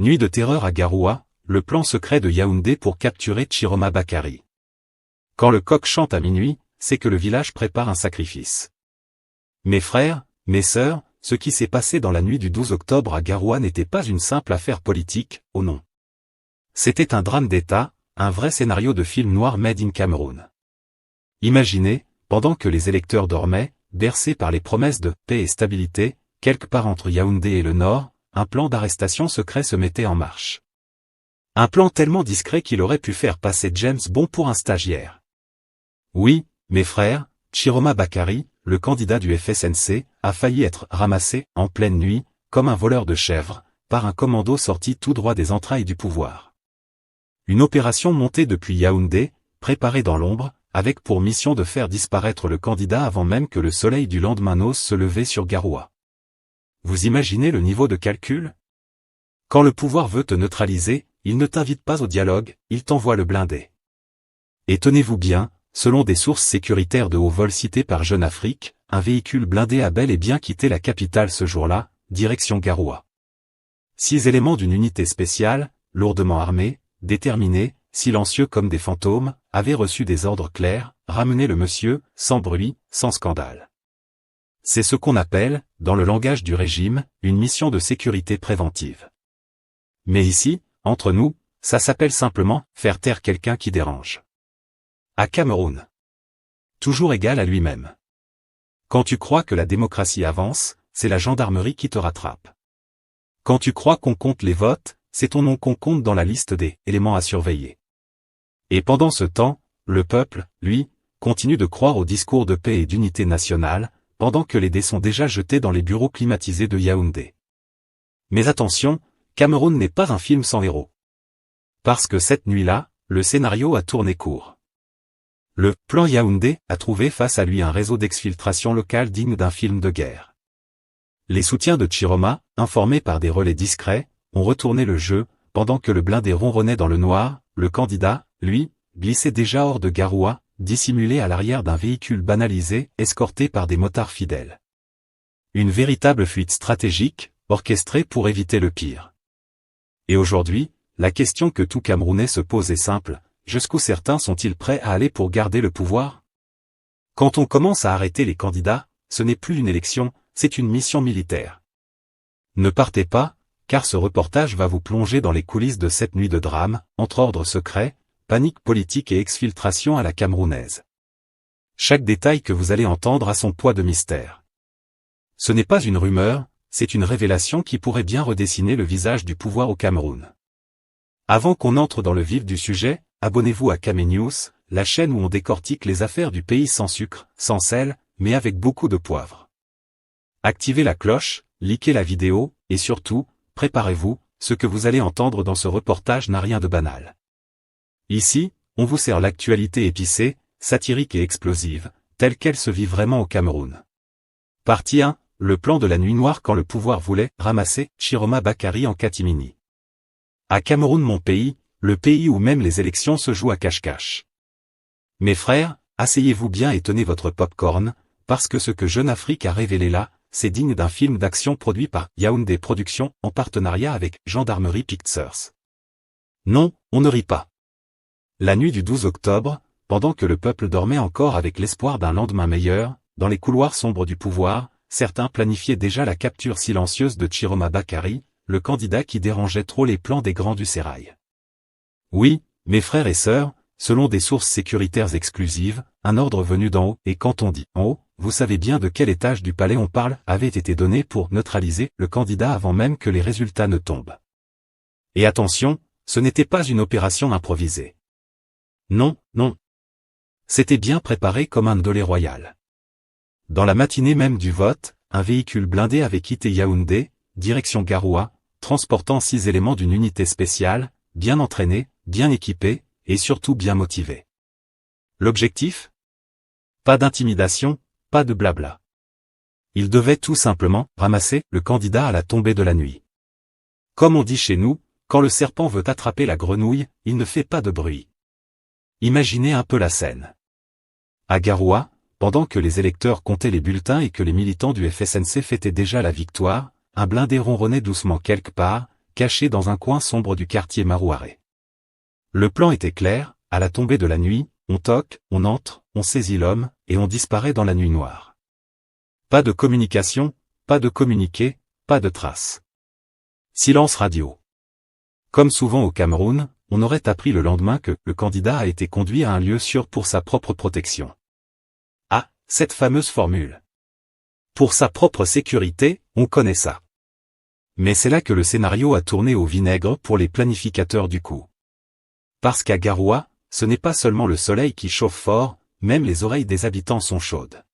Nuit de terreur à Garoua, le plan secret de Yaoundé pour capturer Chiroma Bakary. Quand le coq chante à minuit, c'est que le village prépare un sacrifice. Mes frères, mes sœurs, ce qui s'est passé dans la nuit du 12 octobre à Garoua n'était pas une simple affaire politique, oh non. C'était un drame d'État, un vrai scénario de film noir made in Cameroun. Imaginez, pendant que les électeurs dormaient, bercés par les promesses de paix et stabilité, quelque part entre Yaoundé et le Nord, un plan d'arrestation secret se mettait en marche. Un plan tellement discret qu'il aurait pu faire passer James Bond pour un stagiaire. Oui, mes frères, Chiroma Bakary, le candidat du FSNC, a failli être ramassé, en pleine nuit, comme un voleur de chèvres, par un commando sorti tout droit des entrailles du pouvoir. Une opération montée depuis Yaoundé, préparée dans l'ombre, avec pour mission de faire disparaître le candidat avant même que le soleil du lendemain n'ose se lever sur Garoua. Vous imaginez le niveau de calcul? Quand le pouvoir veut te neutraliser, il ne t'invite pas au dialogue, il t'envoie le blindé. Et tenez-vous bien, selon des sources sécuritaires de haut vol citées par Jeune Afrique, un véhicule blindé a bel et bien quitté la capitale ce jour-là, direction Garoua. 6 éléments d'une unité spéciale, lourdement armés, déterminés, silencieux comme des fantômes, avaient reçu des ordres clairs, ramener le monsieur, sans bruit, sans scandale. C'est ce qu'on appelle, dans le langage du régime, une mission de sécurité préventive. Mais ici, entre nous, ça s'appelle simplement faire taire quelqu'un qui dérange. À Cameroun. Toujours égal à lui-même. Quand tu crois que la démocratie avance, c'est la gendarmerie qui te rattrape. Quand tu crois qu'on compte les votes, c'est ton nom qu'on compte dans la liste des éléments à surveiller. Et pendant ce temps, le peuple, lui, continue de croire au discours de paix et d'unité nationale, pendant que les dés sont déjà jetés dans les bureaux climatisés de Yaoundé. Mais attention, Cameroun n'est pas un film sans héros. Parce que cette nuit-là, le scénario a tourné court. Le plan Yaoundé a trouvé face à lui un réseau d'exfiltration locale digne d'un film de guerre. Les soutiens de Chiroma, informés par des relais discrets, ont retourné le jeu, pendant que le blindé ronronnait dans le noir, le candidat, lui, glissait déjà hors de Garoua, dissimulé à l'arrière d'un véhicule banalisé, escorté par des motards fidèles. Une véritable fuite stratégique, orchestrée pour éviter le pire. Et aujourd'hui, la question que tout Camerounais se pose est simple, jusqu'où certains sont-ils prêts à aller pour garder le pouvoir? Quand on commence à arrêter les candidats, ce n'est plus une élection, c'est une mission militaire. Ne partez pas, car ce reportage va vous plonger dans les coulisses de cette nuit de drame, entre ordre secret, panique politique et exfiltration à la camerounaise. Chaque détail que vous allez entendre a son poids de mystère. Ce n'est pas une rumeur, c'est une révélation qui pourrait bien redessiner le visage du pouvoir au Cameroun. Avant qu'on entre dans le vif du sujet, abonnez-vous à Camenews, la chaîne où on décortique les affaires du pays sans sucre, sans sel, mais avec beaucoup de poivre. Activez la cloche, likez la vidéo, et surtout, préparez-vous, ce que vous allez entendre dans ce reportage n'a rien de banal. Ici, on vous sert l'actualité épicée, satirique et explosive, telle qu'elle se vit vraiment au Cameroun. Partie 1, le plan de la nuit noire quand le pouvoir voulait ramasser Chiroma Bakary en catimini. À Cameroun mon pays, le pays où même les élections se jouent à cache-cache. Mes frères, asseyez-vous bien et tenez votre pop-corn, parce que ce que Jeune Afrique a révélé là, c'est digne d'un film d'action produit par Yaoundé Productions en partenariat avec Gendarmerie Pictures. Non, on ne rit pas. La nuit du 12 octobre, pendant que le peuple dormait encore avec l'espoir d'un lendemain meilleur, dans les couloirs sombres du pouvoir, certains planifiaient déjà la capture silencieuse de Chiroma Bakary, le candidat qui dérangeait trop les plans des grands du sérail. Oui, mes frères et sœurs, selon des sources sécuritaires exclusives, un ordre venu d'en haut, et quand on dit en haut, vous savez bien de quel étage du palais on parle, avait été donné pour neutraliser le candidat avant même que les résultats ne tombent. Et attention, ce n'était pas une opération improvisée. Non, non. C'était bien préparé comme un dolé royal. Dans la matinée même du vote, un véhicule blindé avait quitté Yaoundé, direction Garoua, transportant 6 éléments d'une unité spéciale, bien entraînés, bien équipés, et surtout bien motivés. L'objectif? Pas d'intimidation, pas de blabla. Il devait tout simplement ramasser le candidat à la tombée de la nuit. Comme on dit chez nous, quand le serpent veut attraper la grenouille, il ne fait pas de bruit. Imaginez un peu la scène. À Garoua, pendant que les électeurs comptaient les bulletins et que les militants du FSNC fêtaient déjà la victoire, un blindé ronronnait doucement quelque part, caché dans un coin sombre du quartier Marouaré. Le plan était clair, à la tombée de la nuit, on toque, on entre, on saisit l'homme, et on disparaît dans la nuit noire. Pas de communication, pas de communiqué, pas de traces. Silence radio. Comme souvent au Cameroun, on aurait appris le lendemain que le candidat a été conduit à un lieu sûr pour sa propre protection. Ah, cette fameuse formule. Pour sa propre sécurité, on connaît ça. Mais c'est là que le scénario a tourné au vinaigre pour les planificateurs du coup. Parce qu'à Garoua, ce n'est pas seulement le soleil qui chauffe fort, même les oreilles des habitants sont chaudes.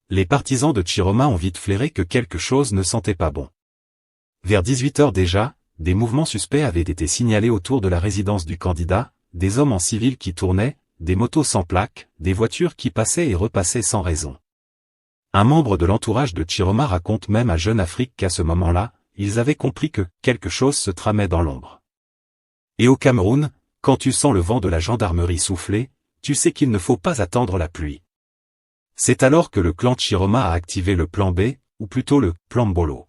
Les partisans de Chiroma ont vite flairé que quelque chose ne sentait pas bon. Vers 18h déjà, des mouvements suspects avaient été signalés autour de la résidence du candidat, des hommes en civil qui tournaient, des motos sans plaque, des voitures qui passaient et repassaient sans raison. Un membre de l'entourage de Chiroma raconte même à Jeune Afrique qu'à ce moment-là, ils avaient compris que quelque chose se tramait dans l'ombre. Et au Cameroun, quand tu sens le vent de la gendarmerie souffler, tu sais qu'il ne faut pas attendre la pluie. C'est alors que le clan Chiroma a activé le plan B, ou plutôt le plan Mbolo.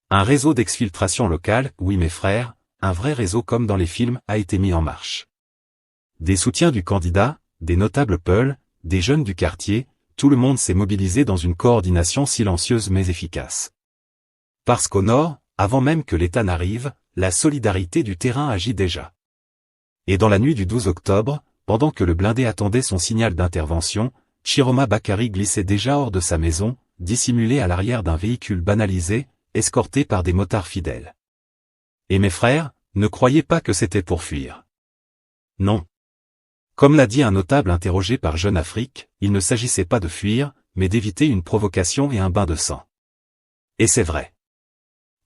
Un réseau d'exfiltration locale, oui mes frères, un vrai réseau comme dans les films, a été mis en marche. Des soutiens du candidat, des notables peuls, des jeunes du quartier, tout le monde s'est mobilisé dans une coordination silencieuse mais efficace. Parce qu'au nord, avant même que l'État n'arrive, la solidarité du terrain agit déjà. Et dans la nuit du 12 octobre, pendant que le blindé attendait son signal d'intervention, Chiroma Bakary glissait déjà hors de sa maison, dissimulé à l'arrière d'un véhicule banalisé, escorté par des motards fidèles. Et mes frères, ne croyez pas que c'était pour fuir. Non. Comme l'a dit un notable interrogé par Jeune Afrique, il ne s'agissait pas de fuir, mais d'éviter une provocation et un bain de sang. Et c'est vrai.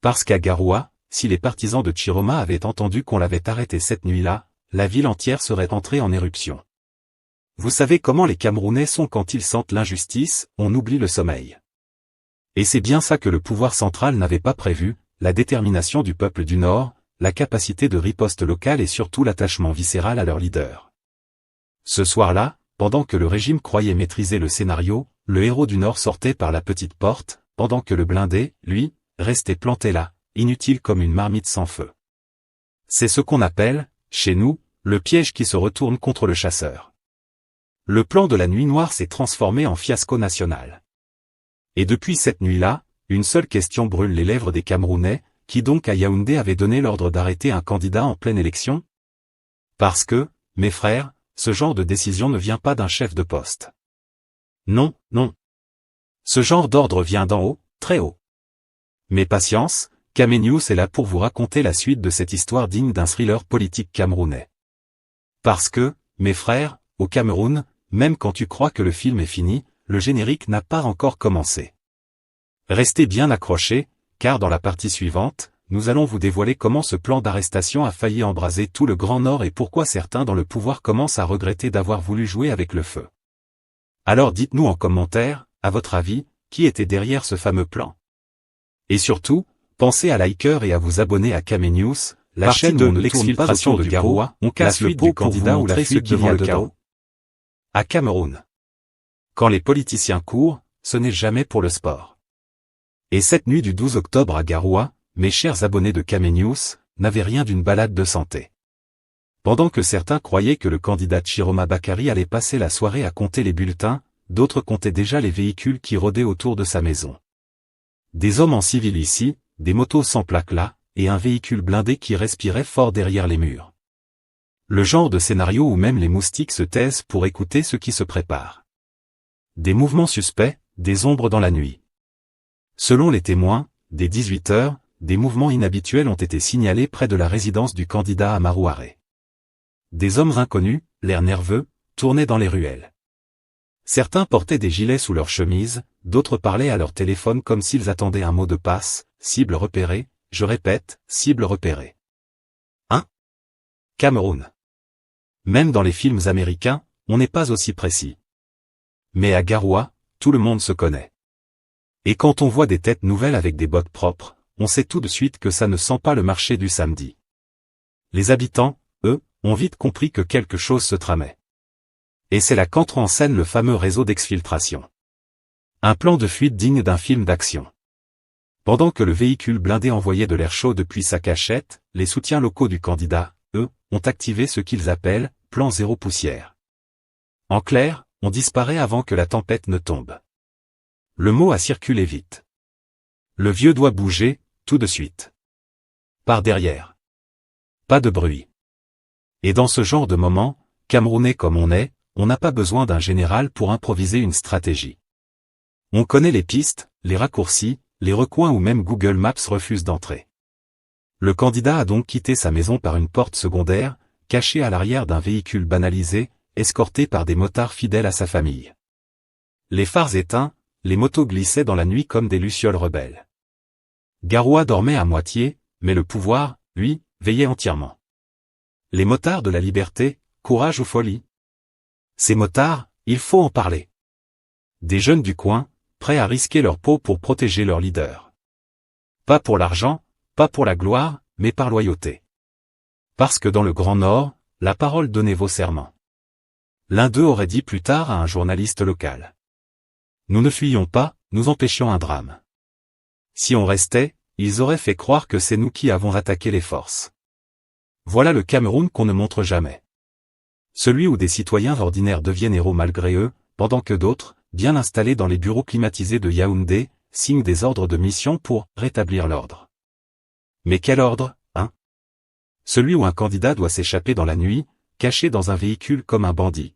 Parce qu'à Garoua, si les partisans de Chiroma avaient entendu qu'on l'avait arrêté cette nuit-là, la ville entière serait entrée en éruption. Vous savez comment les Camerounais sont quand ils sentent l'injustice, on oublie le sommeil. Et c'est bien ça que le pouvoir central n'avait pas prévu, la détermination du peuple du Nord, la capacité de riposte locale et surtout l'attachement viscéral à leur leader. Ce soir-là, pendant que le régime croyait maîtriser le scénario, le héros du Nord sortait par la petite porte, pendant que le blindé, lui, restait planté là, inutile comme une marmite sans feu. C'est ce qu'on appelle, chez nous, le piège qui se retourne contre le chasseur. Le plan de la nuit noire s'est transformé en fiasco national. Et depuis cette nuit-là, une seule question brûle les lèvres des Camerounais, qui donc à Yaoundé avait donné l'ordre d'arrêter un candidat en pleine élection? Parce que, mes frères, ce genre de décision ne vient pas d'un chef de poste. Non, non. Ce genre d'ordre vient d'en haut, très haut. Mais patience, Kame News est là pour vous raconter la suite de cette histoire digne d'un thriller politique camerounais. Parce que, mes frères, au Cameroun, même quand tu crois que le film est fini, le générique n'a pas encore commencé. Restez bien accrochés, car dans la partie suivante, nous allons vous dévoiler comment ce plan d'arrestation a failli embraser tout le Grand Nord et pourquoi certains dans le pouvoir commencent à regretter d'avoir voulu jouer avec le feu. Alors dites-nous en commentaire, à votre avis, qui était derrière ce fameux plan. Et surtout, pensez à liker et à vous abonner à Kame News, la chaîne de l'exfiltration de Garoua, on casse le pot du candidat ou la fuite devant le chaos. À Cameroun. Quand les politiciens courent, ce n'est jamais pour le sport. Et cette nuit du 12 octobre à Garoua, mes chers abonnés de Kame News, n'avaient rien d'une balade de santé. Pendant que certains croyaient que le candidat Chiroma Bakary allait passer la soirée à compter les bulletins, d'autres comptaient déjà les véhicules qui rôdaient autour de sa maison. Des hommes en civil ici, des motos sans plaque là, et un véhicule blindé qui respirait fort derrière les murs. Le genre de scénario où même les moustiques se taisent pour écouter ce qui se prépare. Des mouvements suspects, des ombres dans la nuit. Selon les témoins, dès 18h, des mouvements inhabituels ont été signalés près de la résidence du candidat à Marouaré. Des hommes inconnus, l'air nerveux, tournaient dans les ruelles. Certains portaient des gilets sous leurs chemises, d'autres parlaient à leur téléphone comme s'ils attendaient un mot de passe, cible repérée, je répète, cible repérée. Cameroun. Même dans les films américains, on n'est pas aussi précis. Mais à Garoua, tout le monde se connaît. Et quand on voit des têtes nouvelles avec des bottes propres, on sait tout de suite que ça ne sent pas le marché du samedi. Les habitants, eux, ont vite compris que quelque chose se tramait. Et c'est là qu'entre en scène le fameux réseau d'exfiltration. Un plan de fuite digne d'un film d'action. Pendant que le véhicule blindé envoyait de l'air chaud depuis sa cachette, les soutiens locaux du candidat, eux, ont activé ce qu'ils appellent « plan zéro poussière ». En clair, on disparaît avant que la tempête ne tombe. Le mot a circulé vite. Le vieux doit bouger, tout de suite. Par derrière. Pas de bruit. Et dans ce genre de moment, Camerounais comme on n'a pas besoin d'un général pour improviser une stratégie. On connaît les pistes, les raccourcis, les recoins où même Google Maps refuse d'entrer. Le candidat a donc quitté sa maison par une porte secondaire, caché à l'arrière d'un véhicule banalisé, escorté par des motards fidèles à sa famille. Les phares éteints, les motos glissaient dans la nuit comme des lucioles rebelles. Garoua dormait à moitié, mais le pouvoir, lui, veillait entièrement. Les motards de la liberté, courage ou folie? Ces motards, il faut en parler. Des jeunes du coin, prêts à risquer leur peau pour protéger leur leader. Pas pour l'argent, pas pour la gloire, mais par loyauté. Parce que dans le Grand Nord, la parole donnée vaut serment. L'un d'eux aurait dit plus tard à un journaliste local. Nous ne fuyions pas, nous empêchions un drame. Si on restait, ils auraient fait croire que c'est nous qui avons attaqué les forces. Voilà le Cameroun qu'on ne montre jamais. Celui où des citoyens ordinaires deviennent héros malgré eux, pendant que d'autres, bien installés dans les bureaux climatisés de Yaoundé, signent des ordres de mission pour rétablir l'ordre. Mais quel ordre, hein? Celui où un candidat doit s'échapper dans la nuit, caché dans un véhicule comme un bandit.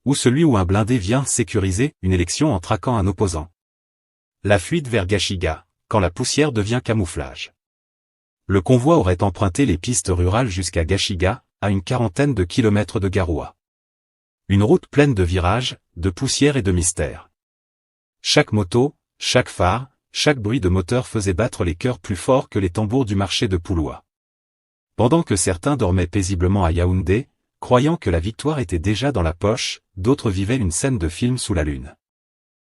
Ou celui où un blindé vient sécuriser une élection en traquant un opposant. La fuite vers Gashiga, quand la poussière devient camouflage. Le convoi aurait emprunté les pistes rurales jusqu'à Gashiga, à une 40aine de kilomètres de Garoua. Une route pleine de virages, de poussière et de mystère. Chaque moto, chaque phare, chaque bruit de moteur faisait battre les cœurs plus fort que les tambours du marché de Pouloua. Pendant que certains dormaient paisiblement à Yaoundé, croyant que la victoire était déjà dans la poche, d'autres vivaient une scène de film sous la lune.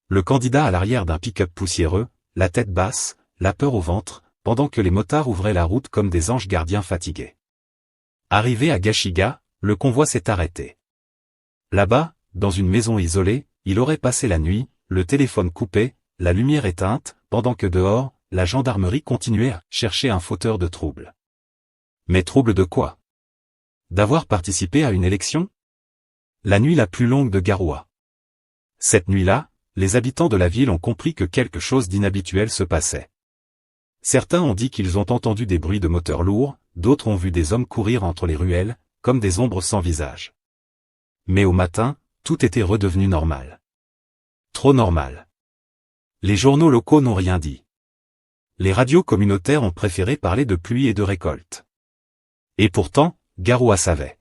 Le candidat à l'arrière d'un pick-up poussiéreux, la tête basse, la peur au ventre, pendant que les motards ouvraient la route comme des anges gardiens fatigués. Arrivé à Gashiga, le convoi s'est arrêté. Là-bas, dans une maison isolée, il aurait passé la nuit, le téléphone coupé, la lumière éteinte, pendant que dehors, la gendarmerie continuait à chercher un fauteur de troubles. Mais troubles de quoi? D'avoir participé à une élection? La nuit la plus longue de Garoua. Cette nuit-là, les habitants de la ville ont compris que quelque chose d'inhabituel se passait. Certains ont dit qu'ils ont entendu des bruits de moteurs lourds, d'autres ont vu des hommes courir entre les ruelles, comme des ombres sans visage. Mais au matin, tout était redevenu normal. Trop normal. Les journaux locaux n'ont rien dit. Les radios communautaires ont préféré parler de pluie et de récolte. Et pourtant, Garoua savait.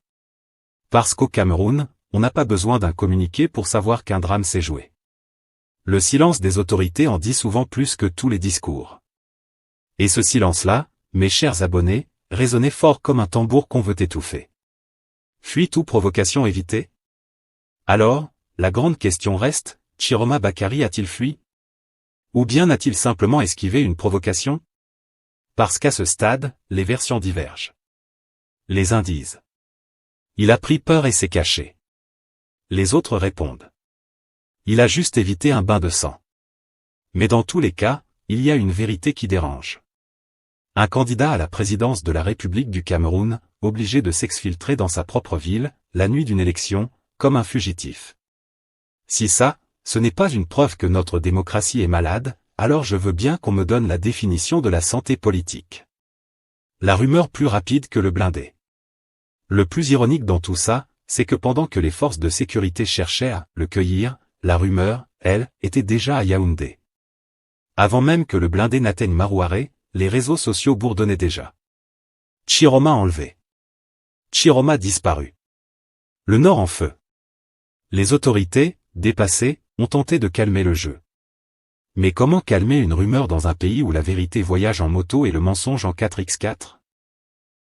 Parce qu'au Cameroun, on n'a pas besoin d'un communiqué pour savoir qu'un drame s'est joué. Le silence des autorités en dit souvent plus que tous les discours. Et ce silence-là, mes chers abonnés, résonnait fort comme un tambour qu'on veut étouffer. Fuite ou provocation évitée? Alors, la grande question reste, Chiroma Bakary a-t-il fui? Ou bien a-t-il simplement esquivé une provocation? Parce qu'à ce stade, les versions divergent. Les uns disent: il a pris peur et s'est caché. Les autres répondent: il a juste évité un bain de sang. Mais dans tous les cas, il y a une vérité qui dérange. Un candidat à la présidence de la République du Cameroun, obligé de s'exfiltrer dans sa propre ville, la nuit d'une élection, comme un fugitif. Si ça, ce n'est pas une preuve que notre démocratie est malade, alors je veux bien qu'on me donne la définition de la santé politique. La rumeur plus rapide que le blindé. Le plus ironique dans tout ça, c'est que pendant que les forces de sécurité cherchaient à le cueillir, la rumeur, elle, était déjà à Yaoundé. Avant même que le blindé n'atteigne Marouaré, les réseaux sociaux bourdonnaient déjà. Chiroma enlevé. Chiroma disparu. Le Nord en feu. Les autorités, dépassées, ont tenté de calmer le jeu. Mais comment calmer une rumeur dans un pays où la vérité voyage en moto et le mensonge en 4x4?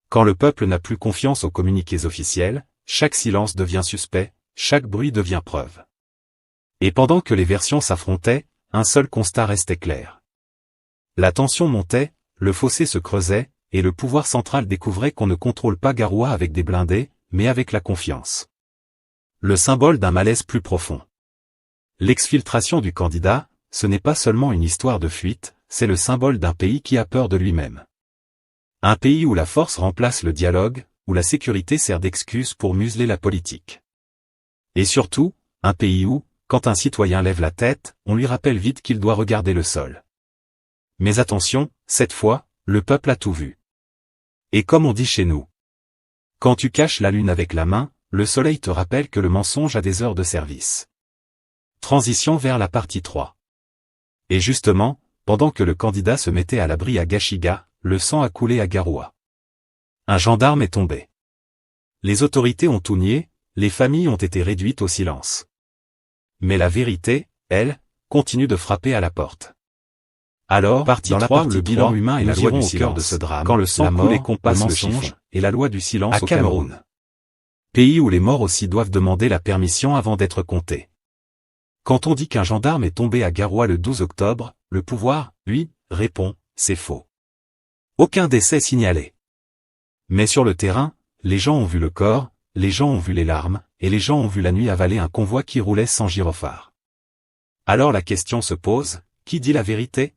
Quand le peuple n'a plus confiance aux communiqués officiels, chaque silence devient suspect, chaque bruit devient preuve. Et pendant que les versions s'affrontaient, un seul constat restait clair. La tension montait, le fossé se creusait, et le pouvoir central découvrait qu'on ne contrôle pas Garoua avec des blindés, mais avec la confiance. Le symbole d'un malaise plus profond. L'exfiltration du candidat, ce n'est pas seulement une histoire de fuite, c'est le symbole d'un pays qui a peur de lui-même. Un pays où la force remplace le dialogue, où la sécurité sert d'excuse pour museler la politique. Et surtout, un pays où, quand un citoyen lève la tête, on lui rappelle vite qu'il doit regarder le sol. Mais attention, cette fois, le peuple a tout vu. Et comme on dit chez nous, quand tu caches la lune avec la main, le soleil te rappelle que le mensonge a des heures de service. Transition vers la partie 3. Et justement, pendant que le candidat se mettait à l'abri à Gashiga, le sang a coulé à Garoua. Un gendarme est tombé. Les autorités ont tout nié, les familles ont été réduites au silence. Mais la vérité, elle, continue de frapper à la porte. Alors, partie 3, le bilan humain et la loi du silence de ce drame, quand le sang coule et qu'on passe le mensonge, et la loi du silence au Cameroun. Pays où les morts aussi doivent demander la permission avant d'être comptés. Quand on dit qu'un gendarme est tombé à Garoua le 12 octobre, le pouvoir, lui, répond, c'est faux. Aucun décès signalé. Mais sur le terrain, les gens ont vu le corps, les gens ont vu les larmes, et les gens ont vu la nuit avaler un convoi qui roulait sans gyrophare. Alors la question se pose, qui dit la vérité?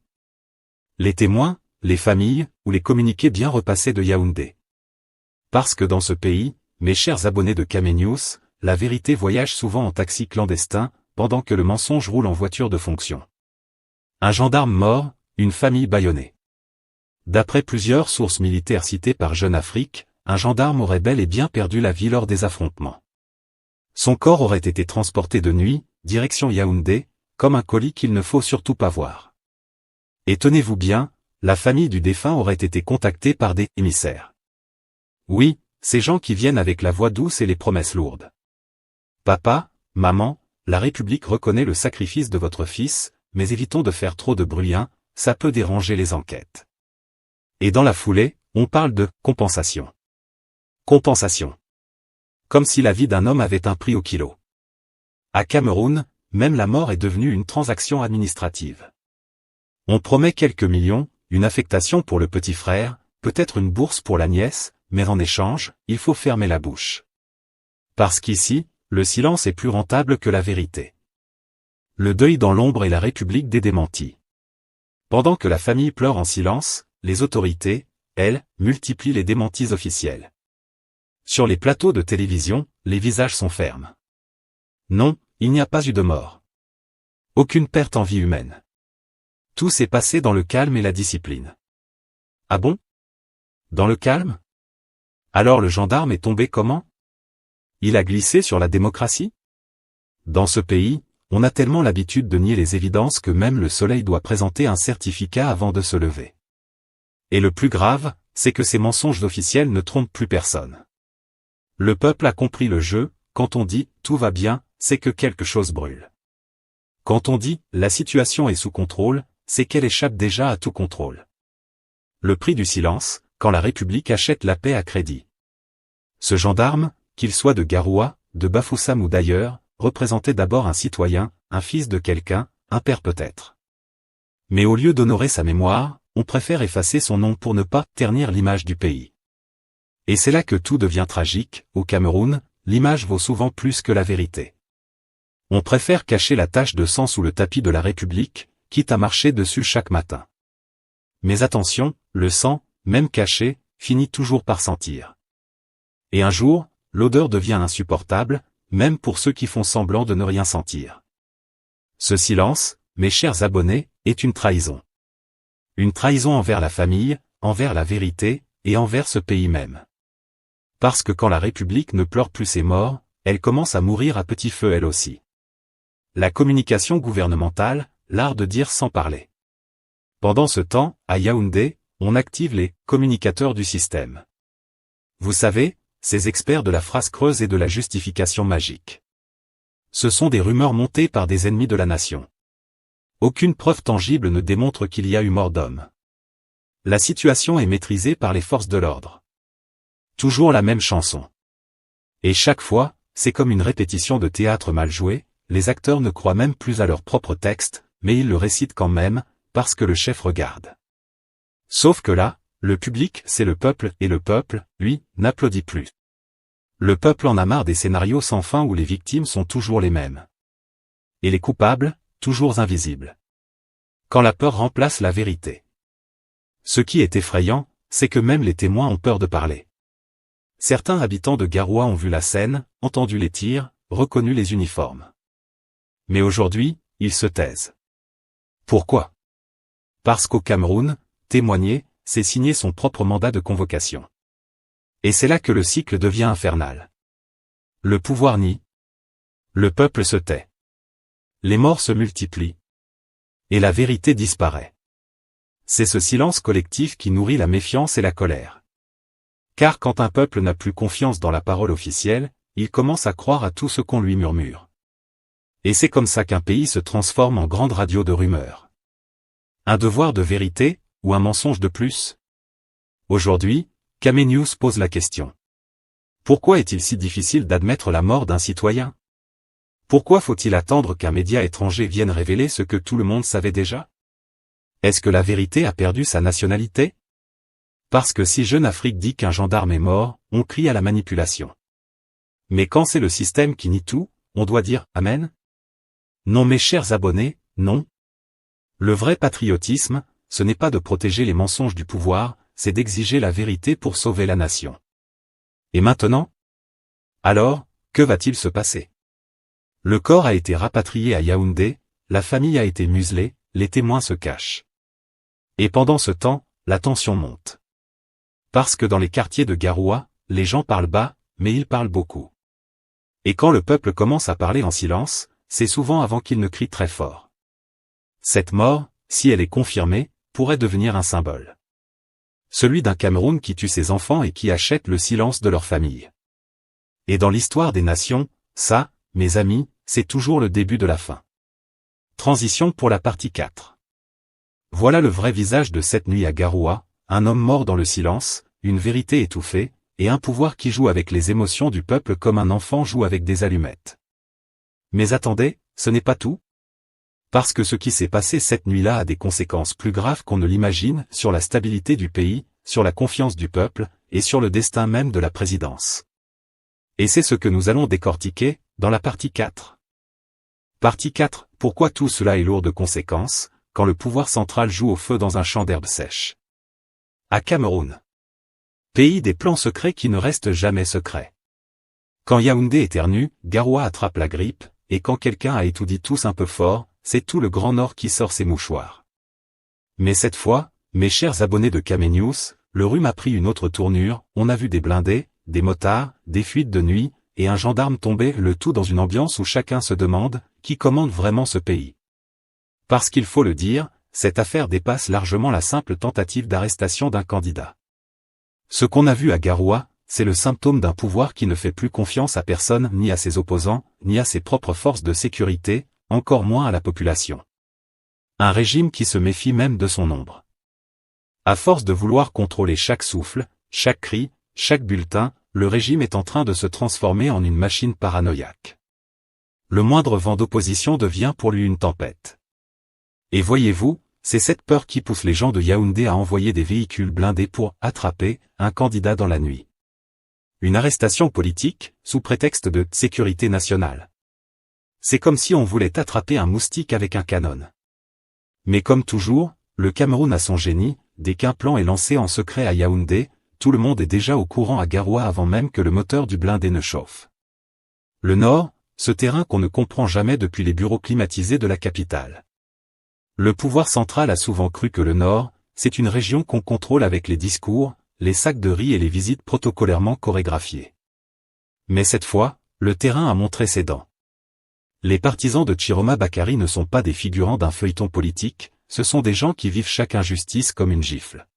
Les témoins, les familles, ou les communiqués bien repassés de Yaoundé? Parce que dans ce pays, mes chers abonnés de Kamenews, la vérité voyage souvent en taxi clandestin, pendant que le mensonge roule en voiture de fonction. Un gendarme mort, une famille bâillonnée. D'après plusieurs sources militaires citées par Jeune Afrique, un gendarme aurait bel et bien perdu la vie lors des affrontements. Son corps aurait été transporté de nuit, direction Yaoundé, comme un colis qu'il ne faut surtout pas voir. Et tenez-vous bien, la famille du défunt aurait été contactée par des émissaires. Oui, ces gens qui viennent avec la voix douce et les promesses lourdes. Papa, maman, la République reconnaît le sacrifice de votre fils, mais évitons de faire trop de bruit, ça peut déranger les enquêtes. Et dans la foulée, on parle de compensation. Compensation. Comme si la vie d'un homme avait un prix au kilo. À Cameroun, même la mort est devenue une transaction administrative. On promet quelques millions, une affectation pour le petit frère, peut-être une bourse pour la nièce, mais en échange, il faut fermer la bouche. Parce qu'ici, le silence est plus rentable que la vérité. Le deuil dans l'ombre et la République des démentis. Pendant que la famille pleure en silence, les autorités, elles, multiplient les démentis officiels. Sur les plateaux de télévision, les visages sont fermes. Non, il n'y a pas eu de mort. Aucune perte en vie humaine. Tout s'est passé dans le calme et la discipline. Ah bon? Dans le calme? Alors le gendarme est tombé comment? Il a glissé sur la démocratie? Dans ce pays, on a tellement l'habitude de nier les évidences que même le soleil doit présenter un certificat avant de se lever. Et le plus grave, c'est que ces mensonges officiels ne trompent plus personne. Le peuple a compris le jeu, quand on dit « tout va bien », c'est que quelque chose brûle. Quand on dit « la situation est sous contrôle », c'est qu'elle échappe déjà à tout contrôle. Le prix du silence, quand la République achète la paix à crédit. Ce gendarme, qu'il soit de Garoua, de Bafoussam ou d'ailleurs, représentait d'abord un citoyen, un fils de quelqu'un, un père peut-être. Mais au lieu d'honorer sa mémoire, on préfère effacer son nom pour ne pas ternir l'image du pays. Et c'est là que tout devient tragique, au Cameroun, l'image vaut souvent plus que la vérité. On préfère cacher la tache de sang sous le tapis de la République, quitte à marcher dessus chaque matin. Mais attention, le sang, même caché, finit toujours par sentir. Et un jour, l'odeur devient insupportable, même pour ceux qui font semblant de ne rien sentir. Ce silence, mes chers abonnés, est une trahison. Une trahison envers la famille, envers la vérité, et envers ce pays même. Parce que quand la République ne pleure plus ses morts, elle commence à mourir à petit feu elle aussi. La communication gouvernementale, l'art de dire sans parler. Pendant ce temps, à Yaoundé, on active les communicateurs du système. Vous savez, ces experts de la phrase creuse et de la justification magique. Ce sont des rumeurs montées par des ennemis de la nation. Aucune preuve tangible ne démontre qu'il y a eu mort d'homme. La situation est maîtrisée par les forces de l'ordre. Toujours la même chanson. Et chaque fois, c'est comme une répétition de théâtre mal joué, les acteurs ne croient même plus à leur propre texte, mais ils le récitent quand même, parce que le chef regarde. Sauf que là, le public c'est le peuple et le peuple, lui, n'applaudit plus. Le peuple en a marre des scénarios sans fin où les victimes sont toujours les mêmes. Et les coupables, toujours invisibles. Quand la peur remplace la vérité. Ce qui est effrayant, c'est que même les témoins ont peur de parler. Certains habitants de Garoua ont vu la scène, entendu les tirs, reconnu les uniformes. Mais aujourd'hui, ils se taisent. Pourquoi? Parce qu'au Cameroun, témoigner, c'est signer son propre mandat de convocation. Et c'est là que le cycle devient infernal. Le pouvoir nie. Le peuple se tait. Les morts se multiplient. Et la vérité disparaît. C'est ce silence collectif qui nourrit la méfiance et la colère. Car quand un peuple n'a plus confiance dans la parole officielle, il commence à croire à tout ce qu'on lui murmure. Et c'est comme ça qu'un pays se transforme en grande radio de rumeurs. Un devoir de vérité, ou un mensonge de plus? Aujourd'hui, Kame News pose la question. Pourquoi est-il si difficile d'admettre la mort d'un citoyen? Pourquoi faut-il attendre qu'un média étranger vienne révéler ce que tout le monde savait déjà? Est-ce que la vérité a perdu sa nationalité? Parce que si Jeune Afrique dit qu'un gendarme est mort, on crie à la manipulation. Mais quand c'est le système qui nie tout, on doit dire « Amen ». Non mes chers abonnés, non. Le vrai patriotisme, ce n'est pas de protéger les mensonges du pouvoir, c'est d'exiger la vérité pour sauver la nation. Et maintenant? Alors, que va-t-il se passer? Le corps a été rapatrié à Yaoundé, la famille a été muselée, les témoins se cachent. Et pendant ce temps, la tension monte. Parce que dans les quartiers de Garoua, les gens parlent bas, mais ils parlent beaucoup. Et quand le peuple commence à parler en silence, c'est souvent avant qu'il ne crie très fort. Cette mort, si elle est confirmée, pourrait devenir un symbole. Celui d'un Cameroun qui tue ses enfants et qui achète le silence de leur famille. Et dans l'histoire des nations, ça, mes amis, c'est toujours le début de la fin. Transition pour la partie 4. Voilà le vrai visage de cette nuit à Garoua, un homme mort dans le silence, une vérité étouffée, et un pouvoir qui joue avec les émotions du peuple comme un enfant joue avec des allumettes. Mais attendez, ce n'est pas tout. Parce que ce qui s'est passé cette nuit-là a des conséquences plus graves qu'on ne l'imagine sur la stabilité du pays, sur la confiance du peuple, et sur le destin même de la présidence. Et c'est ce que nous allons décortiquer, dans la partie 4. Partie 4. Pourquoi tout cela est lourd de conséquences, quand le pouvoir central joue au feu dans un champ d'herbe sèche? À Cameroun. Pays des plans secrets qui ne restent jamais secrets. Quand Yaoundé éternue, Garoua attrape la grippe, et quand quelqu'un a étourdi tous un peu fort, c'est tout le Grand Nord qui sort ses mouchoirs. Mais cette fois, mes chers abonnés de Kame News, le rhume a pris une autre tournure, on a vu des blindés, des motards, des fuites de nuit, et un gendarme tombé, le tout dans une ambiance où chacun se demande, qui commande vraiment ce pays? Parce qu'il faut le dire, cette affaire dépasse largement la simple tentative d'arrestation d'un candidat. Ce qu'on a vu à Garoua, c'est le symptôme d'un pouvoir qui ne fait plus confiance à personne, ni à ses opposants, ni à ses propres forces de sécurité, encore moins à la population. Un régime qui se méfie même de son ombre. À force de vouloir contrôler chaque souffle, chaque cri, chaque bulletin, le régime est en train de se transformer en une machine paranoïaque. Le moindre vent d'opposition devient pour lui une tempête. Et voyez-vous, c'est cette peur qui pousse les gens de Yaoundé à envoyer des véhicules blindés pour attraper un candidat dans la nuit. Une arrestation politique, sous prétexte de sécurité nationale. C'est comme si on voulait attraper un moustique avec un canon. Mais comme toujours, le Cameroun a son génie, dès qu'un plan est lancé en secret à Yaoundé, tout le monde est déjà au courant à Garoua avant même que le moteur du blindé ne chauffe. Le Nord, ce terrain qu'on ne comprend jamais depuis les bureaux climatisés de la capitale. Le pouvoir central a souvent cru que le Nord, c'est une région qu'on contrôle avec les discours, les sacs de riz et les visites protocolairement chorégraphiées. Mais cette fois, le terrain a montré ses dents. Les partisans de Chiroma Bakary ne sont pas des figurants d'un feuilleton politique, ce sont des gens qui vivent chaque injustice comme une gifle.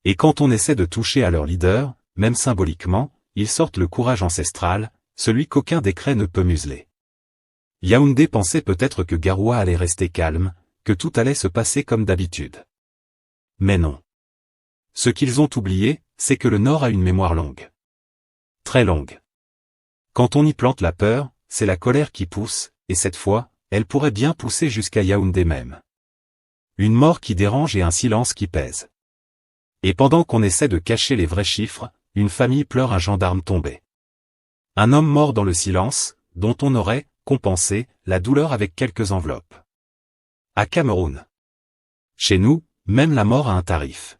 Et quand on essaie de toucher à leur leader, même symboliquement, ils sortent le courage ancestral, celui qu'aucun décret ne peut museler. Yaoundé pensait peut-être que Garoua allait rester calme, que tout allait se passer comme d'habitude. Mais non. Ce qu'ils ont oublié, c'est que le Nord a une mémoire longue. Très longue. Quand on y plante la peur, c'est la colère qui pousse, et cette fois, elle pourrait bien pousser jusqu'à Yaoundé même. Une mort qui dérange et un silence qui pèse. Et pendant qu'on essaie de cacher les vrais chiffres, une famille pleure un gendarme tombé. Un homme mort dans le silence, dont on aurait compensé la douleur avec quelques enveloppes. À Cameroun. Chez nous, même la mort a un tarif.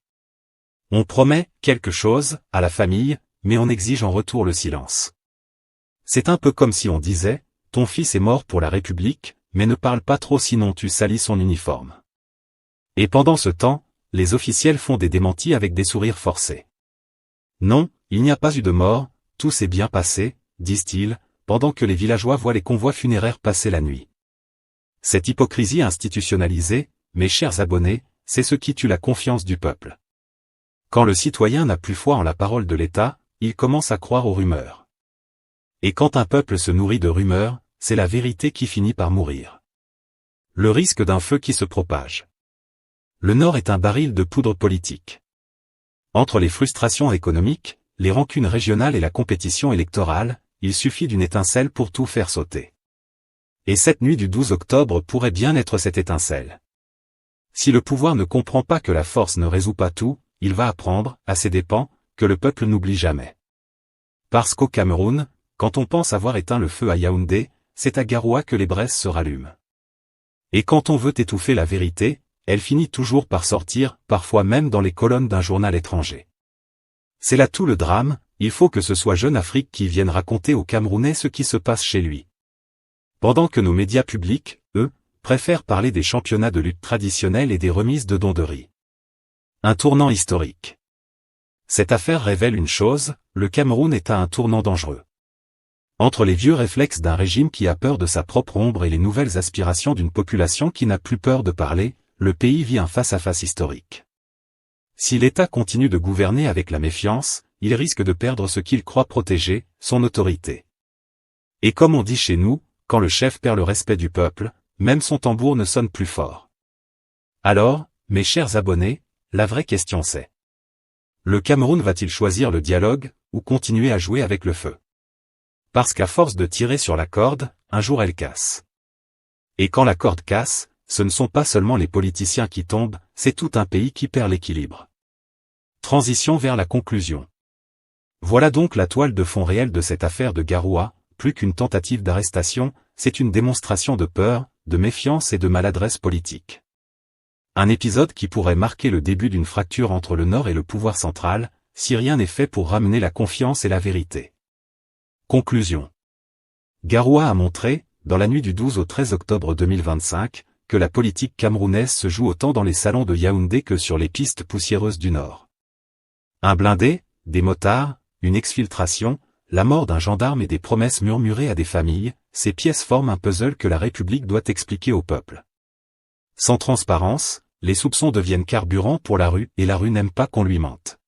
On promet quelque chose à la famille, mais on exige en retour le silence. C'est un peu comme si on disait, ton fils est mort pour la République, mais ne parle pas trop sinon tu salis son uniforme. Et pendant ce temps, les officiels font des démentis avec des sourires forcés. Non, il n'y a pas eu de mort, tout s'est bien passé, disent-ils, pendant que les villageois voient les convois funéraires passer la nuit. Cette hypocrisie institutionnalisée, mes chers abonnés, c'est ce qui tue la confiance du peuple. Quand le citoyen n'a plus foi en la parole de l'État, il commence à croire aux rumeurs. Et quand un peuple se nourrit de rumeurs, c'est la vérité qui finit par mourir. Le risque d'un feu qui se propage. Le Nord est un baril de poudre politique. Entre les frustrations économiques, les rancunes régionales et la compétition électorale, il suffit d'une étincelle pour tout faire sauter. Et cette nuit du 12 octobre pourrait bien être cette étincelle. Si le pouvoir ne comprend pas que la force ne résout pas tout, il va apprendre, à ses dépens, que le peuple n'oublie jamais. Parce qu'au Cameroun, quand on pense avoir éteint le feu à Yaoundé, c'est à Garoua que les braises se rallument. Et quand on veut étouffer la vérité, elle finit toujours par sortir, parfois même dans les colonnes d'un journal étranger. C'est là tout le drame, il faut que ce soit Jeune Afrique qui vienne raconter aux Camerounais ce qui se passe chez lui. Pendant que nos médias publics, eux, préfèrent parler des championnats de lutte traditionnels et des remises de dons de riz. Un tournant historique. Cette affaire révèle une chose, le Cameroun est à un tournant dangereux. Entre les vieux réflexes d'un régime qui a peur de sa propre ombre et les nouvelles aspirations d'une population qui n'a plus peur de parler, le pays vit un face-à-face historique. Si l'État continue de gouverner avec la méfiance, il risque de perdre ce qu'il croit protéger, son autorité. Et comme on dit chez nous, quand le chef perd le respect du peuple, même son tambour ne sonne plus fort. Alors, mes chers abonnés, la vraie question c'est: le Cameroun va-t-il choisir le dialogue, ou continuer à jouer avec le feu? Parce qu'à force de tirer sur la corde, un jour elle casse. Et quand la corde casse, ce ne sont pas seulement les politiciens qui tombent, c'est tout un pays qui perd l'équilibre. Transition vers la conclusion. Voilà donc la toile de fond réelle de cette affaire de Garoua, plus qu'une tentative d'arrestation, c'est une démonstration de peur, de méfiance et de maladresse politique. Un épisode qui pourrait marquer le début d'une fracture entre le Nord et le pouvoir central, si rien n'est fait pour ramener la confiance et la vérité. Conclusion. Garoua a montré, dans la nuit du 12 au 13 octobre 2025, que la politique camerounaise se joue autant dans les salons de Yaoundé que sur les pistes poussiéreuses du Nord. Un blindé, des motards, une exfiltration, la mort d'un gendarme et des promesses murmurées à des familles, ces pièces forment un puzzle que la République doit expliquer au peuple. Sans transparence, les soupçons deviennent carburant pour la rue et la rue n'aime pas qu'on lui mente.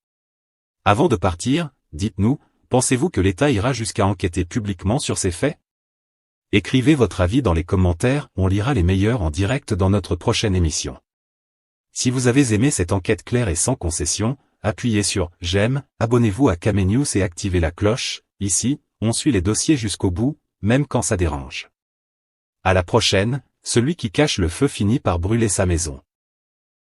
Avant de partir, dites-nous, pensez-vous que l'État ira jusqu'à enquêter publiquement sur ces faits? Écrivez votre avis dans les commentaires, on lira les meilleurs en direct dans notre prochaine émission. Si vous avez aimé cette enquête claire et sans concession, appuyez sur « J'aime », abonnez-vous à Camé News et activez la cloche. Ici, on suit les dossiers jusqu'au bout, même quand ça dérange. À la prochaine, celui qui cache le feu finit par brûler sa maison.